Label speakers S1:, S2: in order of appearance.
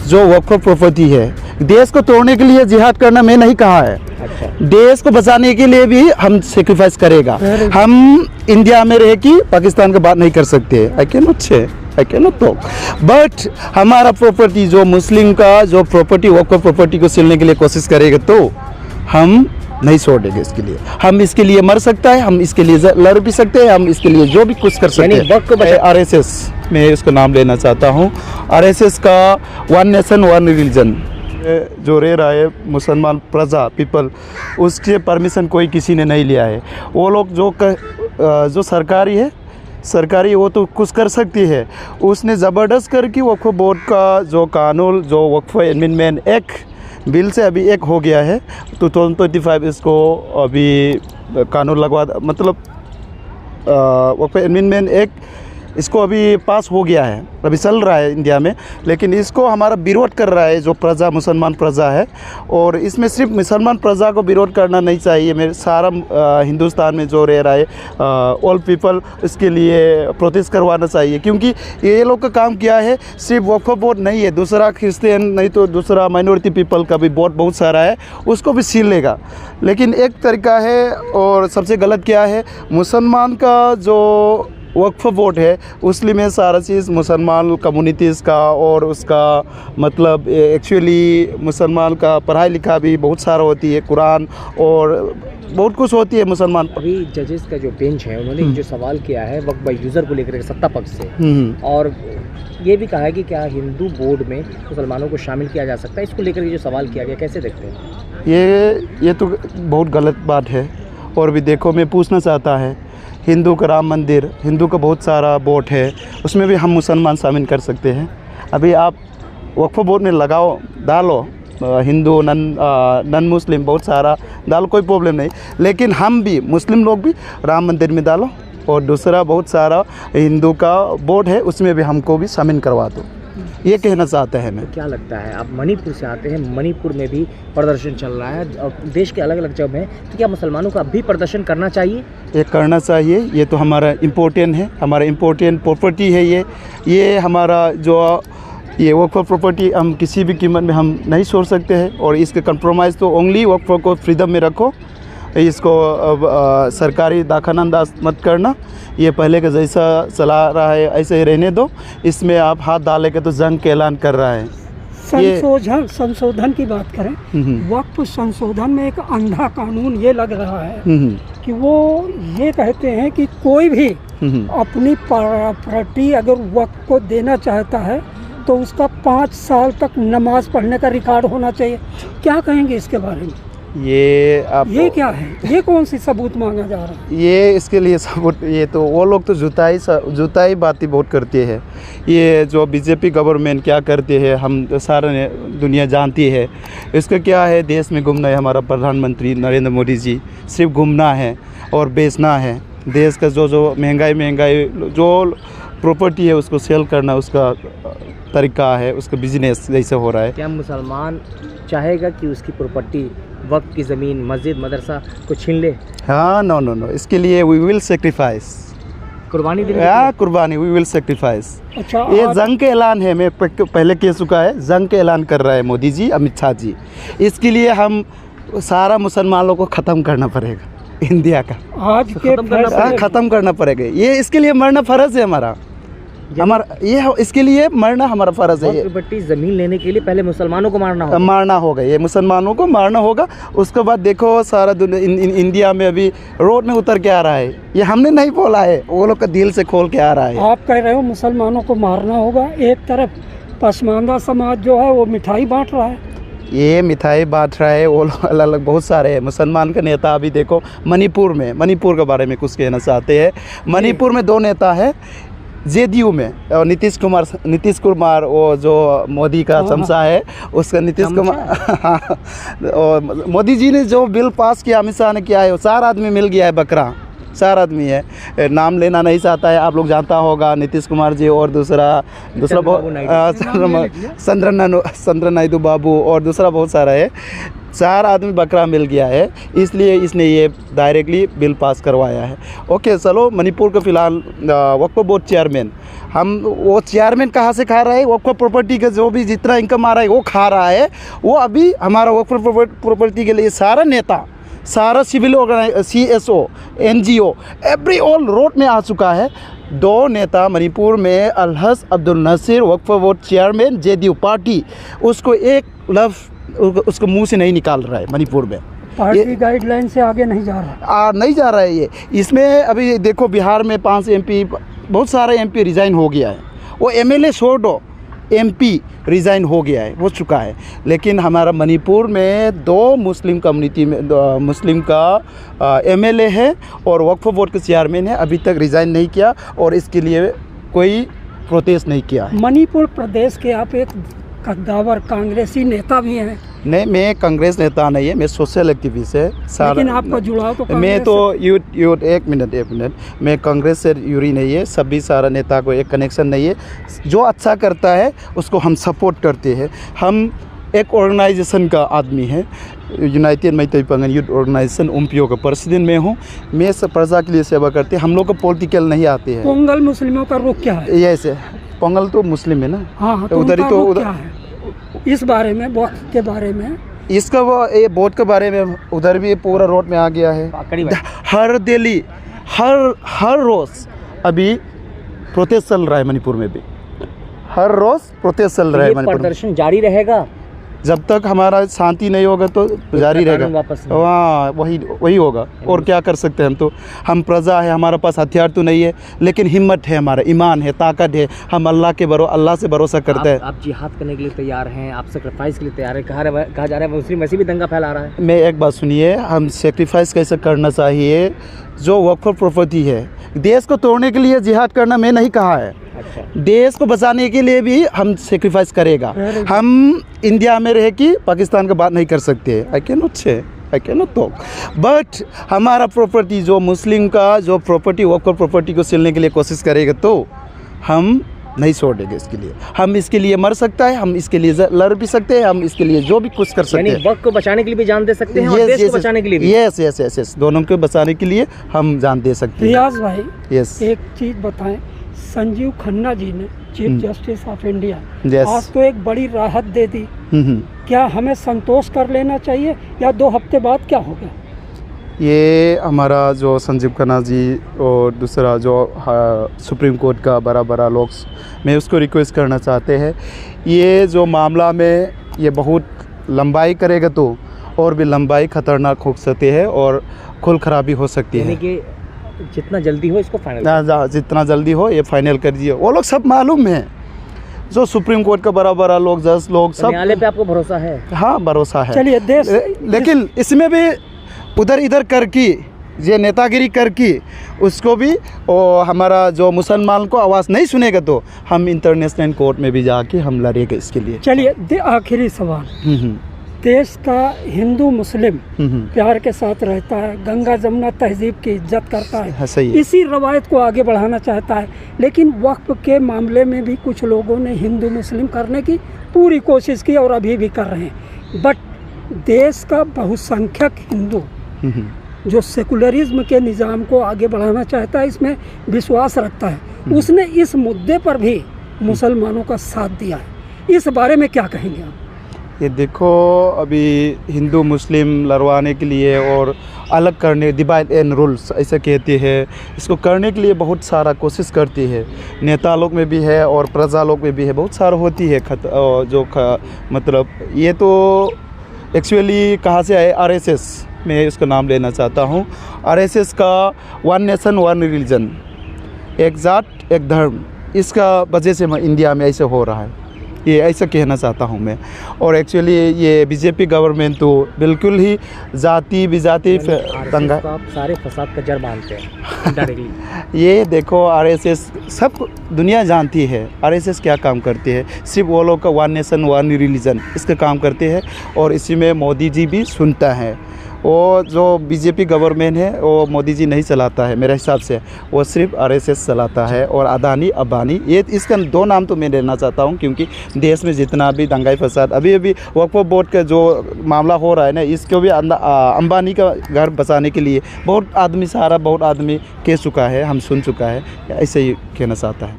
S1: जो वक्फ प्रॉपर्टी है, देश को तोड़ने के लिए जिहाद करना मैं नहीं कहा है। देश को बचाने के लिए भी हम सेक्रीफाइस करेगा। हम इंडिया में रह के पाकिस्तान का बात नहीं कर सकते। I can not talk, but हमारा प्रॉपर्टी जो मुस्लिम का जो प्रॉपर्टी वक्फ प्रॉपर्टी को छीनने के लिए कोशिश करेगा तो हम नहीं छोड़ेंगे। इसके लिए हम इसके लिए मर सकता है, हम इसके लिए लड़ भी सकते हैं, हम इसके लिए जो भी कुछ कर सकते हैं। RSS मैं इसका नाम लेना चाहता हूँ। RSS का वन नेशन वन रिलीजन जो रह रहा है मुसलमान प्रजा पीपल, उसके परमिशन कोई किसी ने नहीं लिया है। वो लोग जो सरकारी वो तो कुछ कर सकती है, उसने ज़बरदस्त करके वक्फ बोर्ड का जो कानून जो वक्फ एमेंडमेंट एक्ट बिल से अभी एक हो गया है 2025, इसको अभी कानून लगवा मतलब वक्फ एमेंडमेंट एक्ट इसको अभी पास हो गया है, अभी चल रहा है इंडिया में। लेकिन इसको हमारा विरोध कर रहा है जो प्रजा मुसलमान प्रजा है, और इसमें सिर्फ मुसलमान प्रजा को विरोध करना नहीं चाहिए। मेरे सारा हिंदुस्तान में जो रह रहा है ऑल पीपल इसके लिए प्रोटेस्ट करवाना चाहिए, क्योंकि ये लोग का काम क्या है, सिर्फ वक्फ बोर्ड नहीं है, दूसरा क्रिश्चियन नहीं तो दूसरा माइनॉरिटी पीपल का भी बोर्ड बहुत सारा है, उसको भी छीन लेगा। लेकिन एक तरीका है, और सबसे गलत क्या है, मुसलमान का जो वक्फ बोर्ड है उसमें सारा चीज़ मुसलमान कम्युनिटीज़ का और उसका मतलब एक्चुअली मुसलमान का पढ़ाई लिखा भी बहुत सारा होती है, कुरान और बहुत कुछ होती है मुसलमान।
S2: अभी जजेस का जो बेंच है उन्होंने जो सवाल किया है वक्फ बाय यूज़र को लेकर सत्ता पक्ष से, और ये भी कहा है कि क्या हिंदू बोर्ड में मुसलमानों को शामिल किया जा सकता है, इसको लेकर जो सवाल किया गया कैसे देखते हैं?
S1: ये तो बहुत गलत बात है। और भी देखो, मैं पूछना चाहता है, हिंदू का राम मंदिर, हिंदू का बहुत सारा बोर्ड है, उसमें भी हम मुसलमान शामिल कर सकते हैं। अभी आप वक्फ बोर्ड में लगाओ, डालो हिंदू नन मुस्लिम बहुत सारा डालो, कोई प्रॉब्लम नहीं। लेकिन हम भी मुस्लिम लोग भी राम मंदिर में डालो, और दूसरा बहुत सारा हिंदू का बोर्ड है उसमें भी हमको भी शामिल करवा दो, ये कहना चाहते हैं मैं।
S2: क्या लगता है, आप मणिपुर से आते हैं, मणिपुर में भी प्रदर्शन चल रहा है और देश के अलग अलग जगह में, तो क्या मुसलमानों को अब भी प्रदर्शन करना चाहिए?
S1: ये करना चाहिए, ये तो हमारा इम्पोर्टेंट है, हमारा इम्पोर्टेंट प्रॉपर्टी है। ये हमारा जो ये वक्फ प्रॉपर्टी हम किसी भी कीमत में हम नहीं छोड़ सकते हैं, और इसके कंप्रोमाइज़ तो ओनली वक्फ को फ्रीडम में रखो, इसको अब सरकारी दखलअंदाज मत करना। ये पहले का जैसा चला रहा है ऐसे ही रहने दो, इसमें आप हाथ डालेंगे तो जंग का ऐलान कर रहा है।
S3: संशोधन की बात करें, वक्फ संशोधन में एक अंधा कानून ये लग रहा है कि वो ये कहते हैं कि कोई भी अपनी प्रॉपर्टी अगर वक्फ को देना चाहता है तो उसका 5 साल तक नमाज पढ़ने का रिकॉर्ड होना चाहिए। क्या कहेंगे इसके बारे में? ये क्या है, ये कौन सी सबूत मांगा जा रहा है? ये
S1: इसके लिए सबूत, ये तो वो लोग तो जुताई बातें बहुत करते हैं। ये जो बीजेपी गवर्नमेंट क्या करते हैं हम तो सारा दुनिया जानती है। इसका क्या है, देश में घूमना है, हमारा प्रधानमंत्री नरेंद्र मोदी जी सिर्फ घूमना है और बेचना है। देश का जो महंगाई जो प्रॉपर्टी है उसको सेल करना उसका तरीका है, उसका बिजनेस जैसे हो रहा है।
S2: क्या मुसलमान चाहेगा कि उसकी प्रॉपर्टी वक्त की ज़मीन मस्जिद मदरसा को छीन ले?
S1: हाँ, नो, इसके लिए वी विल सेक्रीफाइस,
S2: कुर्बानी देने
S1: कुर्बानी, वी विल सेक्रीफाइस।
S3: अच्छा,
S1: ये जंग के ऐलान है, मैं पहले कह चुका है, जंग के ऐलान कर रहा है मोदी जी, अमित शाह जी। इसके लिए हम सारा मुसलमानों को ख़त्म करना पड़ेगा, इंडिया का
S3: आज के
S1: ख़त्म करना पड़ेगा। ये इसके लिए मरना फ़र्ज़ है हमारा, ये इसके लिए मरना हमारा फ़र्ज़ है।
S2: प्रॉपर्टी ज़मीन लेने के लिए पहले मुसलमानों को
S1: मारना होगा, ये मुसलमानों को मारना होगा। उसके बाद देखो सारा दुनिया इंडिया में अभी रोड में उतर के आ रहा है, ये हमने नहीं बोला है, वो लोग का दिल से खोल के आ रहा है।
S3: आप कह रहे हो मुसलमानों को मारना होगा, एक तरफ पसमानदा समाज जो है वो मिठाई बांट रहा है।
S1: ये मिठाई बांट रहा है, वो लोग अलग अलग बहुत सारे हैं। मुसलमान का नेता अभी देखो मणिपुर के बारे में कुछ कहना चाहते हैं। मणिपुर में 2 नेता है, JDU में, और नीतीश कुमार वो जो मोदी का चमचा है उसका नीतीश कुमार और मोदी जी ने जो बिल पास किया, अमित शाह ने किया है, वो 4 आदमी मिल गया है, बकरा 4 आदमी है, नाम लेना नहीं चाहता है, आप लोग जानता होगा नीतीश कुमार जी, और दूसरा चंद्र नायडू बाबू, और दूसरा बहुत सारा है। 4 आदमी बकरा मिल गया है, इसलिए इसने ये डायरेक्टली बिल पास करवाया है। ओके, चलो मणिपुर का फ़िलहाल वक्फ बोर्ड चेयरमैन, हम वो चेयरमैन कहाँ से खा रहा है? वक्फ प्रॉपर्टी का जो भी जितना इनकम आ रहा है वो खा रहा है। वो अभी हमारा वक्फ प्रॉपर्टी के लिए सारा नेता, सारा civil CSO, NGO every all road में आ चुका है। 2 नेता मणिपुर में, Alhaj Abdul Nasir Waqf board chairman JDU party, उसको एक लफ्ज़ उसको मुंह से नहीं निकाल रहा है मणिपुर में।
S3: पार्टी गाइडलाइन से आगे नहीं जा रहा,
S1: नहीं जा रहा है ये। इसमें अभी देखो बिहार में 5 MP, बहुत सारे MP रिज़ाइन हो गया है। वो MLA छोड़ दो, MP रिज़ाइन हो गया है, हो चुका है। लेकिन हमारा मणिपुर में 2 मुस्लिम कम्युनिटी में मुस्लिम का MLA है और वक्फ बोर्ड का चेयरमैन है, अभी तक रिज़ाइन नहीं किया और इसके लिए कोई प्रोटेस्ट नहीं किया है।
S3: मणिपुर प्रदेश के आप एक कद्दावर कांग्रेसी नेता भी हैं।
S1: नहीं, मैं कांग्रेस नेता नहीं है, मैं सोशल एक्टिविस्ट है।
S3: लेकिन आपका जुड़ाव तो
S1: मैं तो यूथ एक मिनट, मैं कांग्रेस से जुड़ी नहीं है। सभी सारा नेता को एक कनेक्शन नहीं है। जो अच्छा करता है उसको हम सपोर्ट करते हैं। हम एक ऑर्गेनाइजेशन का आदमी है, united Meitei Pangan youth organisation UMPO का प्रेसिडेंट में हूँ। मैं सब प्रजा के लिए सेवा करते हैं। हम लोग को पॉलिटिकल नहीं आते हैं।
S3: पोंगल मुस्लिमों का रुख क्या है?
S1: ये ऐसे पोंगल तो मुस्लिम है ना।
S3: हाँ, तो
S1: उधर ही तो उधर
S3: क्या है? इस बारे में, वक्त के बारे में,
S1: इसका वो ये बोट के बारे में उधर भी पूरा रोड में आ गया है। हर दिल्ली हर रोज़ अभी प्रोटेस्ट चल रहा है मणिपुर में भी, हर रोज़ प्रोटेस्ट चल रहा है मणिपुर में।
S2: प्रदर्शन जारी रहेगा
S1: जब तक हमारा शांति नहीं होगा तो जारी रहेगा। हाँ, वही होगा। और क्या कर सकते हैं हम प्रजा है, हमारे पास हथियार तो नहीं है लेकिन हिम्मत है, हमारा ईमान है, ताकत है। हम अल्लाह से भरोसा करते हैं।
S2: आप जिहाद करने के लिए तैयार हैं, आप सेक्रीफाइस के लिए तैयार हैं। कहा जा रहा है मुस्लिम वैसे भी दंगा फैला रहा है।
S1: मैं एक बात सुनिए, हम सेक्रीफाइस कैसे करना चाहिए? जो वक्फ प्रॉपर्टी है, देश को तोड़ने के लिए जिहाद करना मैं नहीं कहा है।
S2: अच्छा।
S1: देश को बचाने के लिए भी हम सेक्रीफाइस करेगा। हम इंडिया में रह के पाकिस्तान का बात नहीं कर सकते। I can not talk, but हमारा प्रॉपर्टी जो मुस्लिम का जो प्रॉपर्टी वक्फ प्रॉपर्टी को छीनने के लिए कोशिश करेगा तो हम नहीं छोड़ेंगे। इसके लिए हम इसके लिए मर सकता है, हम इसके लिए लड़ भी सकते हैं, हम इसके लिए जो भी कुछ कर सकते हैं।
S2: वक्त को बचाने के लिए भी जान दे सकते हैं और देश को बचाने के लिए भी।
S1: यस, दोनों को बचाने के लिए हम जान दे सकते हैं।
S3: रियाज भाई,
S1: यस,
S3: एक चीज़ बताएं, संजीव खन्ना जी ने, chief justice of India,
S1: Yes.
S3: आज तो एक बड़ी राहत दे दी। क्या हमें संतोष कर लेना चाहिए या 2 हफ्ते बाद क्या होगा?
S1: ये हमारा जो संजीव खन्ना जी और दूसरा जो सुप्रीम कोर्ट का बड़ा लोग, मैं उसको रिक्वेस्ट करना चाहते हैं, ये जो मामला में ये बहुत लंबाई करेगा तो और भी लंबाई खतरनाक हो सकती है और खून खराबी हो सकती है।
S2: कि जितना जल्दी हो इसको फाइनल,
S1: जितना जल्दी हो ये फाइनल कर दिए। वो लोग सब मालूम है, जो सुप्रीम कोर्ट का बड़ा लोग, जज लोग, सब
S2: न्यायालय पे आपको भरोसा है?
S1: हाँ, भरोसा है।
S3: चलिए, देश
S1: लेकिन इसमें भी उधर इधर करके ये नेतागिरी करके उसको भी और हमारा जो मुसलमान को आवाज़ नहीं सुनेगा तो हम इंटरनेशनल कोर्ट में भी जाके हम लड़ेंगे इसके लिए।
S3: चलिए, आखिरी सवाल, देश का हिंदू मुस्लिम प्यार के साथ रहता है, गंगा जमुना तहजीब की इज्जत करता है,
S1: सही है।
S3: इसी रवायत को आगे बढ़ाना चाहता है, लेकिन वक्फ के मामले में भी कुछ लोगों ने हिंदू मुस्लिम करने की पूरी कोशिश की और अभी भी कर रहे हैं। बट देश का बहुसंख्यक हिंदू जो सेकुलरिज्म के निज़ाम को आगे बढ़ाना चाहता है, इसमें विश्वास रखता है, उसने इस मुद्दे पर भी मुसलमानों का साथ दिया है। इस बारे में क्या कहेंगे आप?
S1: ये देखो, अभी हिंदू मुस्लिम लड़वाने के लिए और अलग करने, डिवाइड एंड रूल्स ऐसे कहते हैं, इसको करने के लिए बहुत सारा कोशिश करती है। नेता लोग में भी है और प्रजा लोग में भी है, बहुत सारा होती है मतलब ये तो एक्चुअली कहाँ से आए? RSS, मैं इसका नाम लेना चाहता हूँ। RSS का वन नेशन वन रिलीजन, एक जात एक धर्म, इसका वजह से इंडिया में ऐसे हो रहा है, ये ऐसा कहना चाहता हूँ मैं। और एक्चुअली ये बीजेपी गवर्नमेंट तो बिल्कुल ही जाति विजाति दंगा,
S2: आप सारे फसाद का जड़ मानते हैं डायरेक्टली।
S1: ये देखो, RSS सब दुनिया जानती है RSS क्या काम करती है। सिर्फ वो लोग का वन नेशन वन रिलीजन इसका काम करते हैं और इसी में मोदी जी भी सुनता है। वो जो बीजेपी गवर्नमेंट है वो मोदी जी नहीं चलाता है मेरे हिसाब से, वो सिर्फ आरएसएस चलाता है। और अदानी अंबानी, ये इसका दो नाम तो मैं लेना चाहता हूँ, क्योंकि देश में जितना भी दंगाई फसाद अभी वक्फ बोर्ड का जो मामला हो रहा है ना, इसको भी अंबानी का घर बचाने के लिए बहुत आदमी कह चुका है, हम सुन चुका है, ऐसे ही कहना चाहता है।